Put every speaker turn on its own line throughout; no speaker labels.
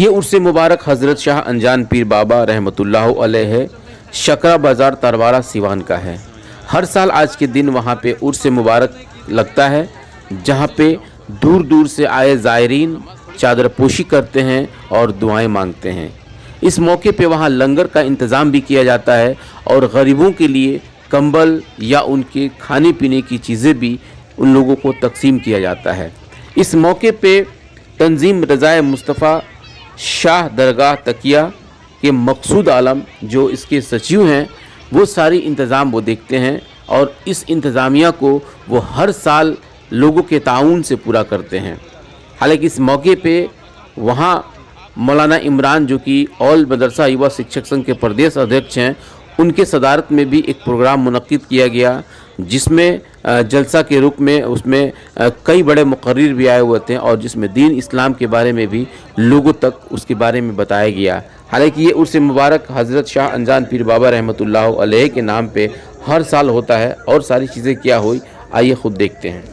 ये उर्स मुबारक हज़रत शाह अनजान पीर बाबा रहमतुल्लाह अलैह शकरा बाज़ार तरवारा सिवान का है। हर साल आज के दिन वहाँ पे उर्स मुबारक लगता है, जहाँ पे दूर दूर से आए ज़ायरीन चादर पोशी करते हैं और दुआएं मांगते हैं। इस मौके पे वहाँ लंगर का इंतज़ाम भी किया जाता है और गरीबों के लिए कंबल या उनके खाने पीने की चीज़ें भी उन लोगों को तकसीम किया जाता है। इस मौके पे तंजीम रज़ाए मुस्तफ़ा शाह दरगाह तकिया के मकसूद आलम जो इसके सचिव हैं, वो सारी इंतज़ाम वो देखते हैं और इस इंतज़ामिया को वो हर साल लोगों के ताउन से पूरा करते हैं। हालांकि इस मौके पे वहाँ मौलाना इमरान जो कि ऑल मदरसा युवा शिक्षक संघ के प्रदेश अध्यक्ष हैं, उनके सदारत में भी एक प्रोग्राम मुनक्किद किया गया, जिसमें जलसा के रुख में उसमें कई बड़े मुकर्रिर भी आए हुए थे और जिसमें दीन इस्लाम के बारे में भी लोगों तक उसके बारे में बताया गया। हालांकि ये उर्स मुबारक हज़रत शाह अनजान पीर बाबा रहमतुल्लाह अलैह के नाम पे हर साल होता है और सारी चीज़ें क्या हुई आइए ख़ुद देखते हैं।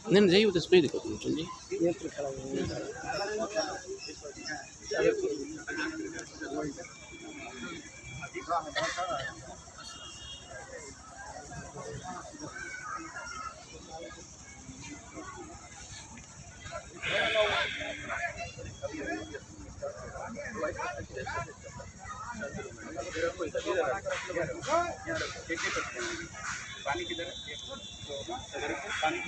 नहीं जाइए तो स्प्रे देखो तुम चलिए। पानी किधर है? पानी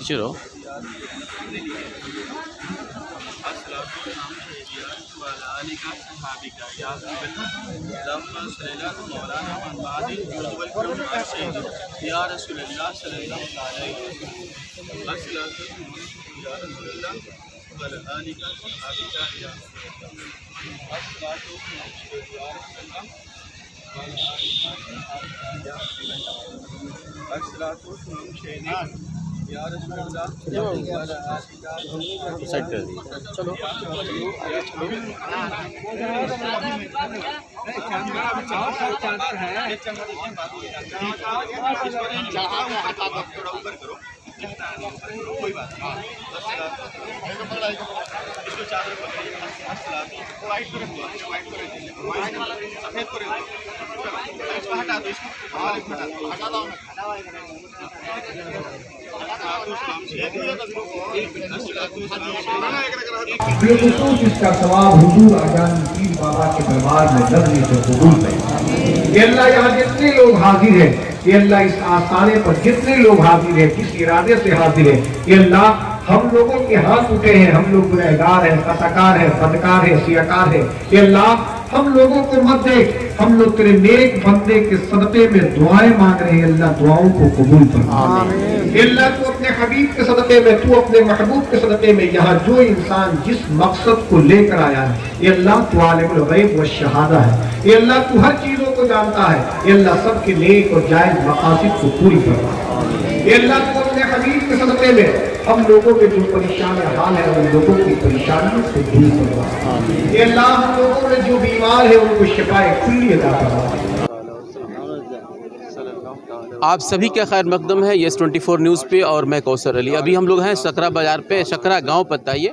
चलो सेट कर दिया। चलो कोई बात इसको चादर वाइट को सफेद को इसको हटा दो, इसको हटा दो।
इसका सवाब हुजूर आजान पीर बाबा के दरबार में नज़र से कबूल करें। ये अल्लाह यहाँ जितने लोग हाजिर हैं, ये अल्लाह इस आस्थाने पर जितने लोग हाजिर हैं, किस इरादे से हाजिर है, ये अल्लाह हम लोगों के हाथ उठे हैं, हम लोग गुनहगार हैं, खताकार हैं, बदकार हैं, सियाकार हैं, ये अल्लाह हम लोगों को मत दे, हम लोग तेरे नेक बंदे के सदक़े में दुआएं मांग रहे हैं, अल्लाह दुआओं को कबूल फरमा। अल्लाह तू अपने हबीब के सदक़े में, तू अपने महबूब के सदक़े में यहाँ जो इंसान जिस मकसद को लेकर आया है, ये अल्लाह तू आलिमुल गैब व शहादा है, ये अल्लाह तू हर चीजों को जानता है, ये अल्लाह सबके नेक और जायज मकासिद को पूरी फरमा। ये अल्लाह तू अपने हबीब के सदक़े में हम लोगों के जो परेशान हाल है उन लोगों की परेशानियों से दूर करवा। ये अल्लाह हम लोगों में जो बीमार है उनको शिफाए कुल्ली अता फरमा।
आप सभी का खैर मकदम है यस 24 न्यूज़ पे और मैं कौसर अली। अभी हम लोग हैं शकरा बाज़ार पे, शकरा गांव पता ये,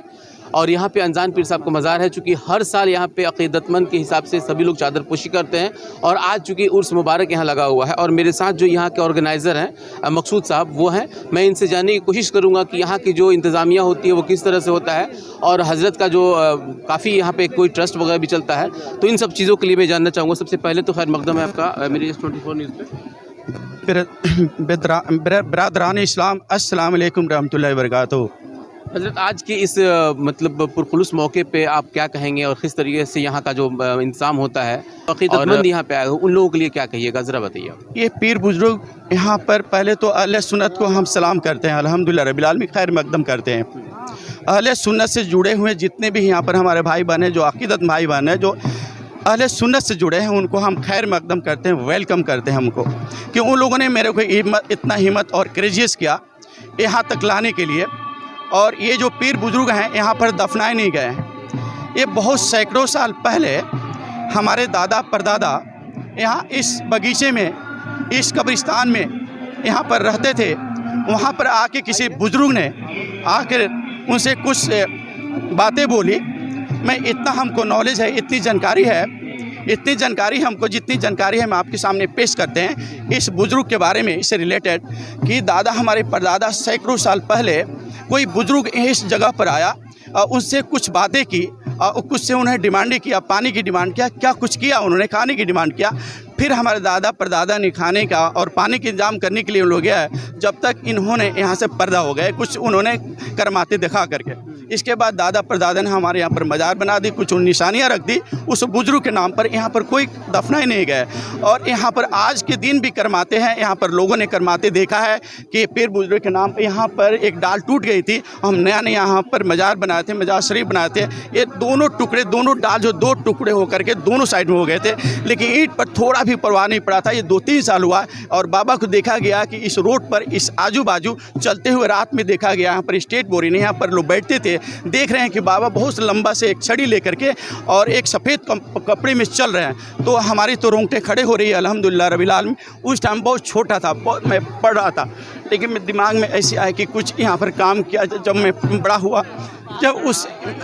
और यहाँ पे अनजान पीर साहब का मज़ार है। चूँकि हर साल यहाँ पे अक़ीदतमंद के हिसाब से सभी लोग चादर पोशी करते हैं और आज चूँकि उर्स मुबारक यहाँ लगा हुआ है और मेरे साथ जो यहाँ के ऑर्गेनाइज़र हैं मकसूद साहब वो हैं, मैं इनसे जानने की कोशिश करूँगा कि यहाँ की जो इंतज़ामिया होती है वो किस तरह से होता है और हज़रत का जो काफ़ी यहाँ पे कोई ट्रस्ट वगैरह भी चलता है, तो इन सब चीज़ों के लिए मैं जानना चाहूँगा। सबसे पहले तो खैर मकदम है आपका मेरी 24 न्यूज़ पे।
बरादरान इस्लाम अस्सलाम वालेकुम रहमतुल्लाहि व बरकातहू।
हज़रत आज के इस मतलब पुरखुलूस मौके पे आप क्या कहेंगे और किस तरीके से यहाँ का जो इंतज़ाम होता है अक़ीदतमंद यहाँ पे आए हो उन लोगों के लिए क्या कहिएगा, ज़रा बताइए।
ये पीर बुजुर्ग यहाँ पर पहले तो अहले सुन्नत को हम सलाम करते हैं, अल्हम्दुलिल्लाह रब्बिल आलमीन, खैर मकदम करते हैं। अहले सुन्नत से जुड़े हुए जितने भी यहाँ पर हमारे भाई बहन हैं, जो अक़ीदत भाई बहन हैं, जो अहले सुन्नत से जुड़े हैं, उनको हम खैर मकदम करते हैं, वेलकम करते हैं हमको, कि उन लोगों ने मेरे को इतना हिम्मत और करेजियस किया यहाँ तक लाने के लिए। और ये जो पीर बुजुर्ग हैं यहाँ पर दफनाए नहीं गए हैं। ये बहुत सैकड़ों साल पहले हमारे दादा परदादा यहाँ इस बगीचे में, इस कब्रिस्तान में यहाँ पर रहते थे। वहाँ पर आके किसी बुजुर्ग ने आकर उनसे कुछ बातें बोली। मैं इतना हमको नॉलेज है, इतनी जानकारी हमको, जितनी जानकारी है मैं आपके सामने पेश करते हैं इस बुज़ुर्ग के बारे में, इससे रिलेटेड कि दादा हमारे परदादा सैकड़ों साल पहले कोई बुज़ुर्ग इस जगह पर आया, उनसे कुछ बातें की, कुछ से उन्हें डिमांड किया, पानी की डिमांड किया, क्या कुछ किया उन्होंने, खाने की डिमांड किया। फिर हमारे दादा परदादा ने खाने का और पानी के इंतजाम करने के लिए लोग गया है, जब तक इन्होंने यहाँ से पर्दा हो गए, कुछ उन्होंने करमाते दिखा करके। इसके बाद दादा परदादा ने हमारे यहाँ पर मज़ार बना दी, कुछ निशानियाँ रख दी उस बुजुर्ग के नाम पर। यहाँ पर कोई दफनाए नहीं गए और यहाँ पर आज के दिन भी करमाते हैं। यहाँ पर लोगों ने करमाते देखा है कि पीर बुजुर्ग के नाम पर यहाँ पर एक डाल टूट गई थी, हम नया यहाँ पर मज़ार बनाए थे, मज़ार शरीफ बनाए थे। ये दोनों टुकड़े, दोनों डाल जो दो टुकड़े होकर के दोनों साइड में हो गए थे, लेकिन ईंट पर थोड़ा भी परवाह नहीं पड़ा था। ये 2-3 साल हुआ और बाबा को देखा गया कि इस रोड पर, इस आजू बाजू चलते हुए रात में देखा गया, यहाँ पर स्टेट बोरी ने यहाँ पर लोग बैठते थे, देख रहे हैं कि बाबा बहुत लंबा से एक छड़ी लेकर के और एक सफ़ेद कपड़े में चल रहे हैं। तो हमारी तो रोंगटे खड़े हो रही है, अल्हम्दुलिल्लाह रब्बिल आलमीन। उस टाइम बहुत छोटा था, बहुत मैं पढ़ रहा था, लेकिन मेरे दिमाग में ऐसे आया कि कुछ यहाँ पर काम किया। जब मैं बड़ा हुआ, जब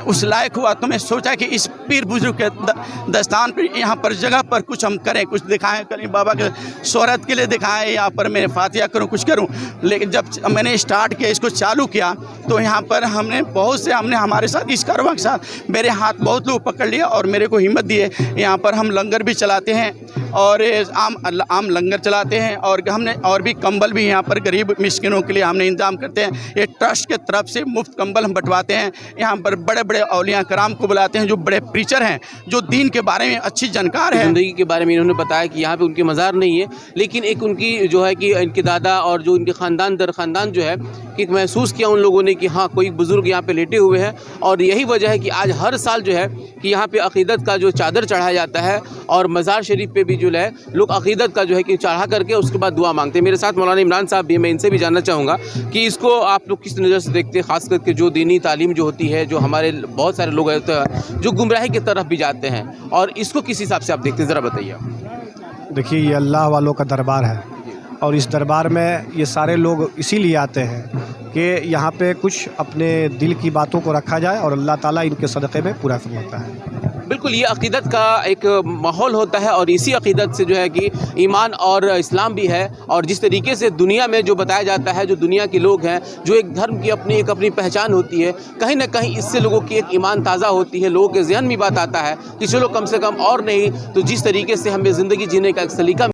उस लायक हुआ, तो मैं सोचा कि इस पीर बुजुर्ग के दस्तान पर, यहाँ पर जगह पर कुछ हम करें, कुछ दिखाएं, करें बाबा के शोहरत के लिए दिखाएं, यहाँ पर मैं फातिहा करूँ, कुछ करूँ। लेकिन जब मैंने स्टार्ट किया, इसको चालू किया, तो यहाँ पर हमने हमारे साथ इस कारवां के साथ मेरे हाथ बहुत लोग पकड़ लिए और मेरे को हिम्मत दिए। यहाँ पर हम लंगर भी चलाते हैं और आम लंगर चलाते हैं और हमने और भी कंबल भी यहाँ पर गरीब मिस्किनों के लिए हमने इंतजाम करते हैं। ये ट्रस्ट के तरफ से मुफ्त कंबल हम बंटवाते हैं। यहाँ पर बड़े बड़े औलिया कराम को बुलाते हैं, जो बड़े प्रीचर हैं, जो दीन के बारे में अच्छी जानकार है।
ज़िंदगी के बारे में इन्होंने बताया कि यहाँ पे उनके मज़ार नहीं है, लेकिन एक उनकी जो है कि इनके दादा और जो इनके ख़ानदान दर ख़ानदान जो है कि महसूस किया उन लोगों ने कि हाँ कोई बुज़ुर्ग यहाँ पे लेटे हुए हैं। और यही वजह है कि आज हर साल जो है कि यहाँ पे अक़ीदत का जो चादर चढ़ाया जाता है और मज़ार शरीफ पे भी जो है लोग अक़ीदत का जो है कि चढ़ा करके उसके बाद दुआ मांगते हैं। मेरे साथ मौलाना इमरान साहब भी, मैं इनसे भी जानना चाहूँगा कि इसको आप लोग किस नज़र से देखते हैं, ख़ास करके जो दीनी तालीम जो होती है, जो हमारे बहुत सारे लोग होते हैं जो गुमराही की तरफ भी जाते हैं, और इसको किस हिसाब से आप देखते हैं, ज़रा बताइए।
देखिए, ये अल्लाह वालों का दरबार है और इस दरबार में ये सारे लोग इसीलिए आते हैं कि यहाँ पे कुछ अपने दिल की बातों को रखा जाए और अल्लाह ताला इनके सदक़े में पूरा फरमाता है।
बिल्कुल, ये अक़ीदत का एक माहौल होता है और इसी अक़ीदत से जो है कि ईमान और इस्लाम भी है। और जिस तरीके से दुनिया में जो बताया जाता है, जो दुनिया के लोग हैं, जो एक धर्म की अपनी पहचान होती है, कहीं ना कहीं इससे लोगों की एक ईमान ताज़ा होती है। लोगों के ज़हन में बात आता है कि चलो कम से कम और नहीं तो जिस तरीके से हमें ज़िंदगी जीने का एक सलीका